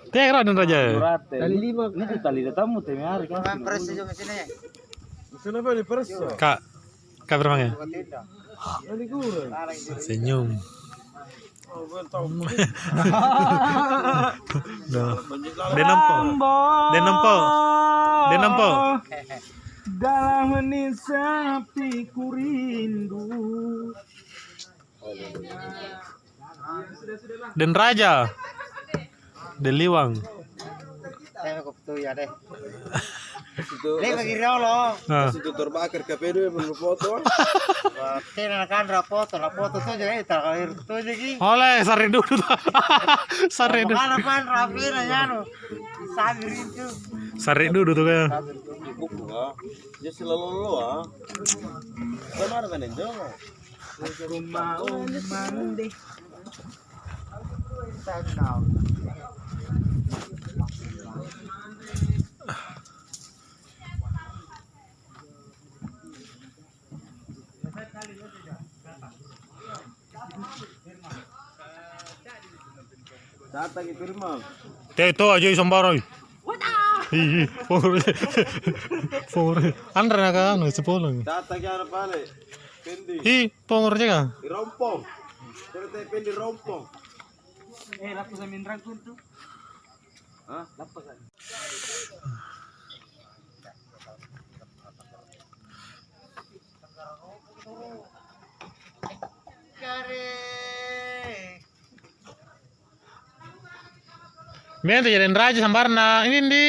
Tengok Dan Raja. Tali 5. Ini tuh tali datamu temi hari kan. Pres juga sini. Sini apa di pers? Kak. Kak bermangnya. Ini kurang. Senyum. Oh, tahu. Dia nampak. Dia nampak. Dia nampak. Dalam hening sepi ku rindu. Dan Raja. Deliwang. Tengok tuh ya deh. Lek bagi lo. Situ terbakar KPD belum foto. Tiene kan foto tuh jadi tak tuh jadi. Oleh sari dulu. Sari dulu. Bukan apa rapi nanya no. Sabir itu. Sari dulu tuh kan. Buku ah. Dia selalu lo ah. Benar kan itu? Rumah mandi. Data ke firma. Itu aja sembarang. Ih, por. Andre na ka ano sepuluh. Data ke apa pale? Pendi. Ih, pongor juga. Rompong. Cerita pendi rompong. Lapo sa minrang kunto. Hah? Lapo sa. Kare. Mete jadi Raja sambarna ini di.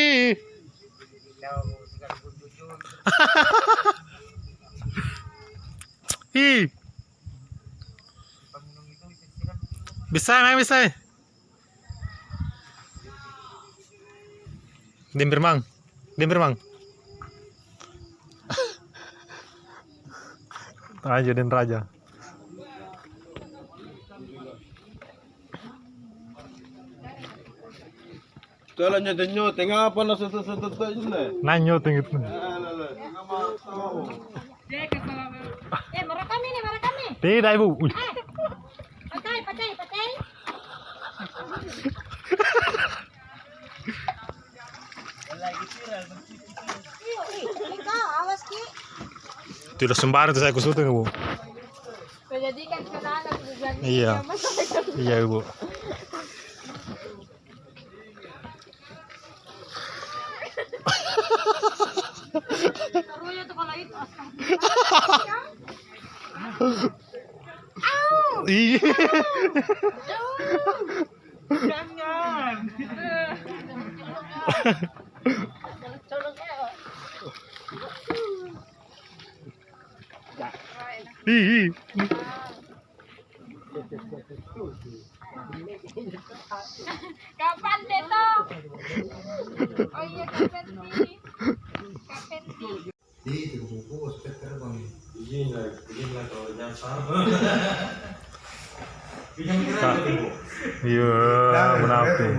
Ih. Bisa, memang bisa. Dimbermang. Raja dan Raja. Kalau nyote ngapa lah satu ini? Nanyo tinggi. Merekam ini. Tidak ibu. Pakai. Ikaw, awas ki. Tidak sembarang tuh saya kusutin ibu. Menjadikan kenangan tujuan. Iya. Iya ibu. Taruhnya tuh kalau itu Iya. Jangan. Ih. Kapan Teto? Oh iya kapan sih? Iya, menafik.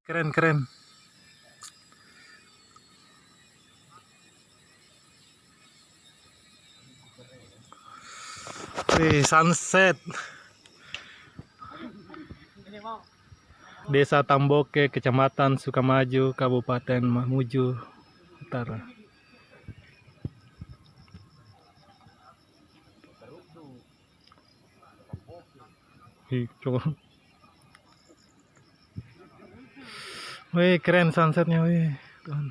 Keren keren. Wih, sunset. Desa Tamboke, Kecamatan Sukamaju, Kabupaten Mamuju Utara. Wih, keren sunsetnya, wih. Tuhan.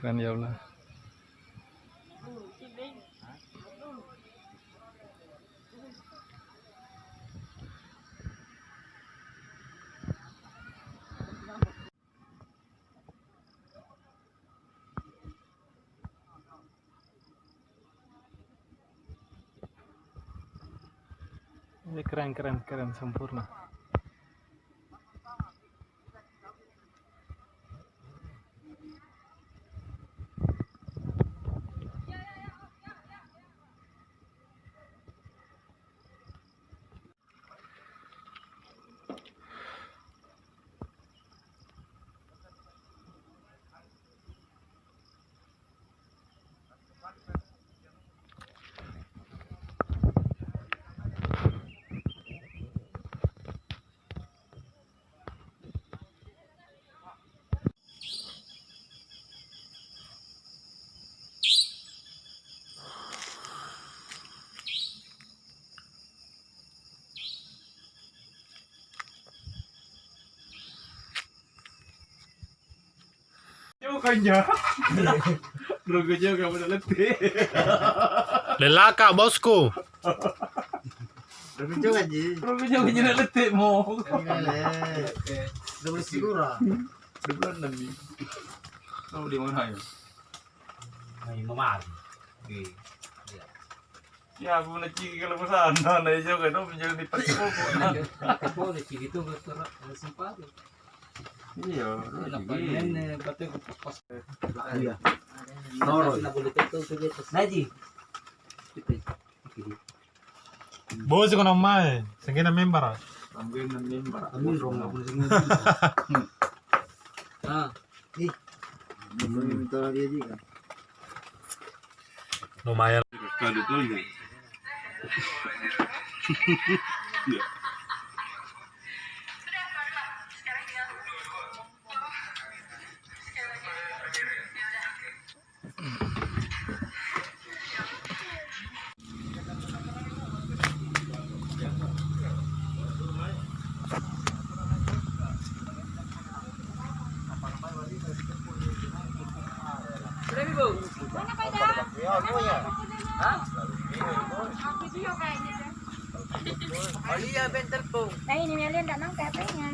Keren ya Allah. Ini keren keren keren sempurna. Rugo juga pada letih. Lelaka bosku. Tapi juga ji. Rugo juga jadi letih mau. Double sigura. Di bulan nanti. Kau di mana ya? Ay, mamar. Ya aku nak ciki kalau pesan, nah juga tu menjadi di pagi pokok. Kapol di ciki tu betul sempat. Iya, Iya. Noro. Naji. Bos ko naman. Sige na member. ambil nanti Amin rong na boleh sing. Ah. Ih. Minta dia juga. Lumayan. Kado tu ni. Mana pa dah? Video kayaknya. Alia benter po. Nah ini Melian tak nang katanya.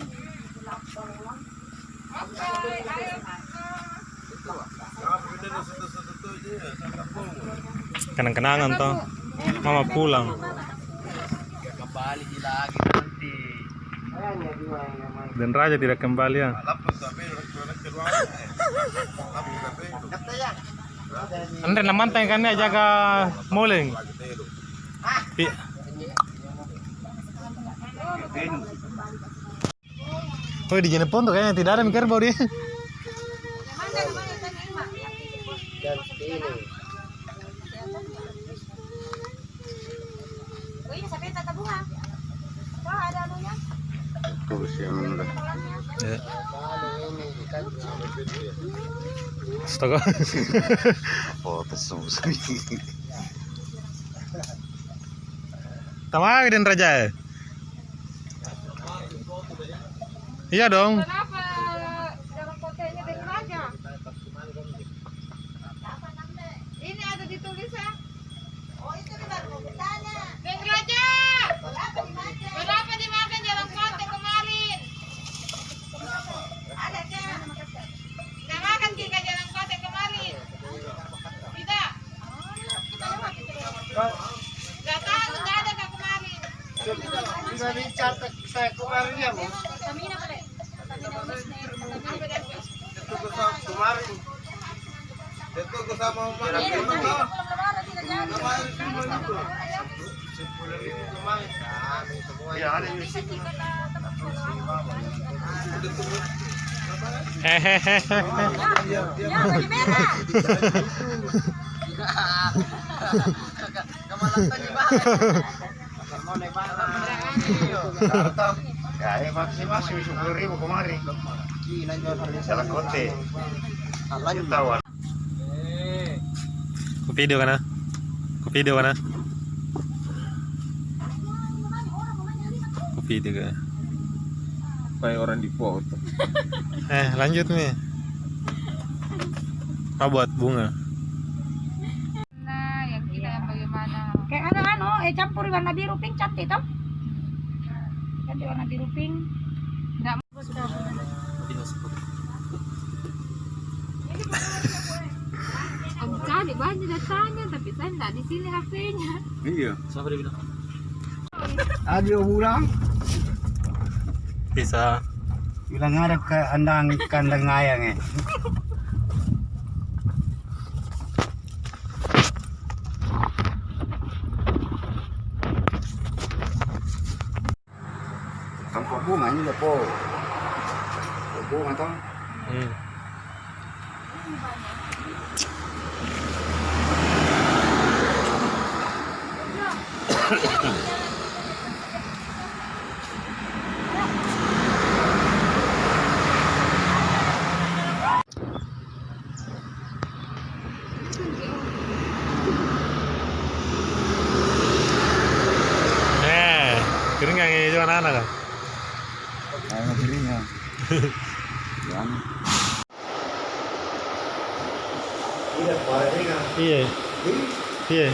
Kenang-kenangan toh. Mama pulang. Kembali lagi nanti. Dan Raja tidak kembali ya. Andre naman tayo kanya jaga muling. Oh di Jenepon tuh kayaknya tidak ada mikir bau dia. Oh ini sampai tata bunga. Wah ada anunya. Ya. Astaga. Oh, tersus. Tawag din Raja. Iya dong. Kenapa dalam fotonya dengan Raja? Ini ada ditulisnya. Oh itu benar mau bertanya. Dengan Raja. Kenapa dimakan dalam foto kemarin? Ada kan? Nggak makan kita Sudah dicatat saya kemarin ya, Bu. Itu kemarin. Itu ke sama Umar. Kemarin. Ya, ada di sini. Hehehe. Ya, maksimal 10.000 kemarin. Salah kote. Lanjut tahu. Ku video kan? Ku video kan? Ku video kan? Kayak orang di foto. Lanjut nih. Apa buat bunga? Nah, yang kita yang bagaimana? Kayak campur warna biru pink cat itu. Ganti warna biru pink. Enggak cari banyak datanya, tapi saya enggak di sini HP-nya. Iya. Adio pulang. Bisa. Bilang ngarep ke kandang ayam ya. Tampak bunga ini loh, Po. Bunga toh. Kering nggak ngejauh anak-anak kan? Ayo dirinya. Iya. Iya.